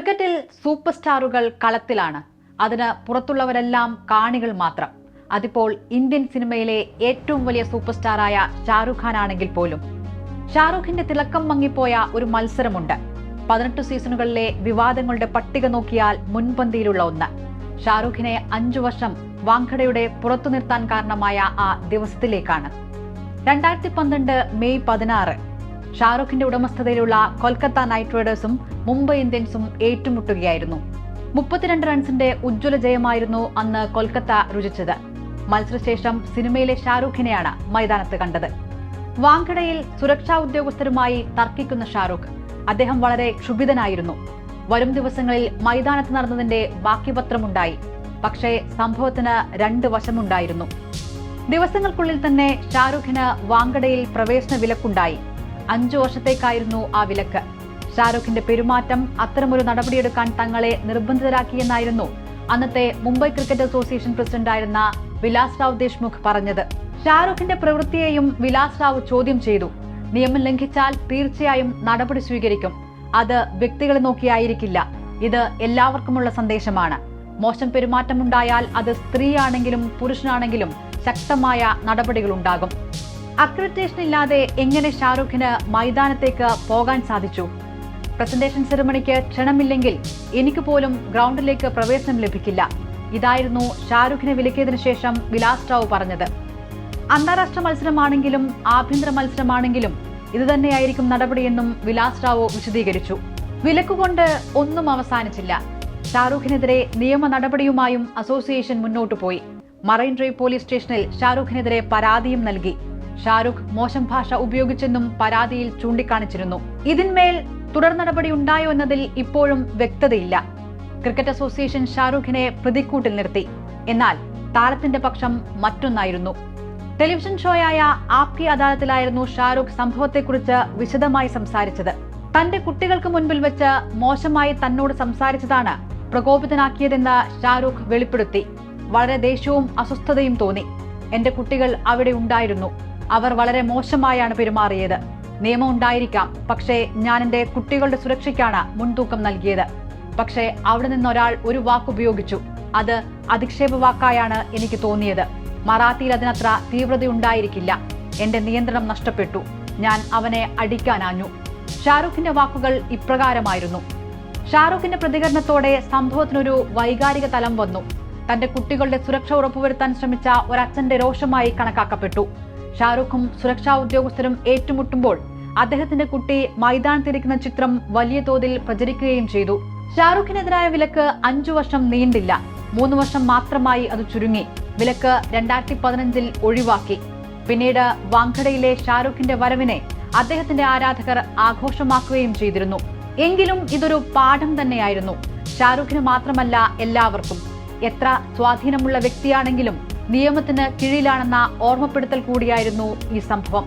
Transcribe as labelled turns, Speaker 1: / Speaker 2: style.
Speaker 1: ക്രിക്കറ്റിൽ സൂപ്പർ സ്റ്റാറുകൾ കളത്തിലാണ്. അതിന് പുറത്തുള്ളവരെല്ലാം കാണികൾ മാത്രം. അതിപ്പോൾ ഇന്ത്യൻ സിനിമയിലെ ഏറ്റവും വലിയ സൂപ്പർ സ്റ്റാറായ ഷാരൂഖ് ഖാൻ ആണെങ്കിൽ പോലും. ഷാരൂഖിന്റെ തിളക്കം മങ്ങിപ്പോയ ഒരു മത്സരമുണ്ട്. 18 സീസണുകളിലെ വിവാദങ്ങളുടെ പട്ടിക നോക്കിയാൽ മുൻപന്തിയിലുള്ള ഒന്ന്. ഷാരൂഖിനെ 5 വർഷം വാങ്കഡയുടെ പുറത്തു നിർത്താൻ കാരണമായ ആ ദിവസത്തിലേക്കാണ്. 2012 മെയ് 16 ഷാരൂഖിന്റെ ഉടമസ്ഥതയിലുള്ള കൊൽക്കത്ത നൈറ്റ് റൈഡേഴ്സും മുംബൈ ഇന്ത്യൻസും ഏറ്റുമുട്ടുകയായിരുന്നു. 32 റൺസിന്റെ ഉജ്ജ്വല ജയമായിരുന്നു അന്ന് കൊൽക്കത്ത രുചിച്ചത്. മത്സരശേഷം സിനിമയിലെ ഷാരൂഖിനെയാണ് മൈതാനത്ത് കണ്ടത്. വാങ്കഡയിൽ സുരക്ഷാ ഉദ്യോഗസ്ഥരുമായി തർക്കിക്കുന്ന ഷാരൂഖ്. അദ്ദേഹം വളരെ ക്ഷുഭിതനായിരുന്നു. വരും ദിവസങ്ങളിൽ മൈതാനത്ത് നടന്നതിന്റെ ബാക്കിപത്രമുണ്ടായി. പക്ഷേ സംഭവത്തിന് 2 വശമുണ്ടായിരുന്നു. ദിവസങ്ങൾക്കുള്ളിൽ തന്നെ ഷാരൂഖിന് വാങ്കഡയിൽ പ്രവേശന വിലക്കുണ്ടായി. 5 വർഷത്തേക്കായിരുന്നു ആ വിലക്ക്. ഷാരൂഖിന്റെ പെരുമാറ്റം അത്തരമൊരു നടപടിയെടുക്കാൻ തങ്ങളെ നിർബന്ധിതരാക്കിയെന്നായിരുന്നു അന്നത്തെ മുംബൈ ക്രിക്കറ്റ് അസോസിയേഷൻ പ്രസിഡന്റായിരുന്ന വിലാസ് റാവ് ദേശ്മുഖ് പറഞ്ഞത്. ഷാരൂഖിന്റെ പ്രവൃത്തിയെയും വിലാസ് റാവ് ചോദ്യം ചെയ്തു. നിയമം ലംഘിച്ചാൽ തീർച്ചയായും നടപടി സ്വീകരിക്കും. അത് വ്യക്തികളെ നോക്കിയായിരിക്കില്ല. ഇത് എല്ലാവർക്കുമുള്ള സന്ദേശമാണ്. മോശം പെരുമാറ്റമുണ്ടായാൽ അത് സ്ത്രീയാണെങ്കിലും പുരുഷനാണെങ്കിലും ശക്തമായ നടപടികൾ ഉണ്ടാകും. അക്രഡിറ്റേഷൻ ഇല്ലാതെ എങ്ങനെ ഷാരൂഖിന് മൈതാനത്തേക്ക് പോകാൻ സാധിച്ചു? പ്രസന്റേഷൻ സെറമണിക്ക് ക്ഷണമില്ലെങ്കിൽ എനിക്ക് പോലും ഗ്രൗണ്ടിലേക്ക് പ്രവേശനം ലഭിക്കില്ല. ഇതായിരുന്നു ഷാരൂഖിനെ വിലക്കിയതിനു ശേഷം വിലാസ് റാവ് പറഞ്ഞത്. അന്താരാഷ്ട്ര മത്സരമാണെങ്കിലും ആഭ്യന്തര മത്സരമാണെങ്കിലും ഇതുതന്നെയായിരിക്കും നടപടിയെന്നും വിലാസ് റാവു വിശദീകരിച്ചു. വിലക്കുകൊണ്ട് ഒന്നും അവസാനിച്ചില്ല. ഷാരൂഖിനെതിരെ നിയമ നടപടിയുമായും അസോസിയേഷൻ മുന്നോട്ടു പോയി. മറൈൻ ഡ്രൈവ് പോലീസ് സ്റ്റേഷനിൽ ഷാരൂഖിനെതിരെ പരാതിയും നൽകി. ഷാരൂഖ് മോശം ഭാഷ ഉപയോഗിച്ചെന്നും പരാതിയിൽ ചൂണ്ടിക്കാണിച്ചിരുന്നു. ഇതിന്മേൽ തുടർ നടപടി ഉണ്ടായോ എന്നതിൽ ഇപ്പോഴും വ്യക്തതയില്ല. ക്രിക്കറ്റ് അസോസിയേഷൻ ഷാരൂഖിനെ പ്രതിക്കൂട്ടിൽ നിർത്തി. എന്നാൽ താരത്തിന്റെ പക്ഷം മറ്റൊന്നായിരുന്നു. ടെലിവിഷൻ ഷോയായ ആപ്കി അദാലത്തിലായിരുന്നു ഷാരൂഖ് സംഭവത്തെക്കുറിച്ച് വിശദമായി സംസാരിച്ചത്. തന്റെ കുട്ടികൾക്ക് മുൻപിൽ വെച്ച് മോശമായി തന്നോട് സംസാരിച്ചതാണ് പ്രകോപിതനാക്കിയതെന്ന് ഷാരൂഖ് വെളിപ്പെടുത്തി. വളരെ ദേഷ്യവും അസ്വസ്ഥതയും തോന്നി. എന്റെ കുട്ടികൾ അവിടെ ഉണ്ടായിരുന്നു. അവർ വളരെ മോശമായാണ് പെരുമാറിയത്. നിയമം ഉണ്ടായിരിക്കാം, പക്ഷേ ഞാൻ എന്റെ കുട്ടികളുടെ സുരക്ഷയ്ക്കാണ് മുൻതൂക്കം നൽകിയത്. പക്ഷേ അവിടെ നിന്നൊരാൾ ഒരു വാക്കുപയോഗിച്ചു. അത് അധിക്ഷേപ വാക്കായാണ് എനിക്ക് തോന്നിയത്. മറാത്തിയിൽ അതിനത്ര തീവ്രതയുണ്ടായിരിക്കില്ല. എന്റെ നിയന്ത്രണം നഷ്ടപ്പെട്ടു. ഞാൻ അവനെ അടിക്കാനാഞ്ഞു. ഷാരൂഖിന്റെ വാക്കുകൾ ഇപ്രകാരമായിരുന്നു. ഷാരൂഖിന്റെ പ്രതികരണത്തോടെ സംഭവത്തിനൊരു വൈകാരിക തലം വന്നു. തന്റെ കുട്ടികളുടെ സുരക്ഷ ഉറപ്പുവരുത്താൻ ശ്രമിച്ച ഒരച്ഛന്റെ രോഷമായി കണക്കാക്കപ്പെട്ടു. ഷാരൂഖും സുരക്ഷാ ഉദ്യോഗസ്ഥരും ഏറ്റുമുട്ടുമ്പോൾ അദ്ദേഹത്തിന്റെ കുട്ടി മൈതാനത്തിരിക്കുന്ന ചിത്രം വലിയ തോതിൽ പ്രചരിക്കുകയും ചെയ്തു. ഷാരൂഖിനെതിരായ വിലക്ക് 5 വർഷം നീണ്ടില്ല. 3 വർഷം മാത്രമായി അത് ചുരുങ്ങി. വിലക്ക് 2015 ഒഴിവാക്കി. പിന്നീട് വാങ്കഡയിലെ ഷാരൂഖിന്റെ വരവിനെ അദ്ദേഹത്തിന്റെ ആരാധകർ ആഘോഷമാക്കുകയും ചെയ്തിരുന്നു. എങ്കിലും ഇതൊരു പാഠം തന്നെയായിരുന്നു. ഷാരൂഖിന് മാത്രമല്ല, എല്ലാവർക്കും. എത്ര സ്വാധീനമുള്ള വ്യക്തിയാണെങ്കിലും നിയമത്തിന് കീഴിലാണെന്ന ഓർമ്മപ്പെടുത്തൽ കൂടിയായിരുന്നു ഈ സംഭവം.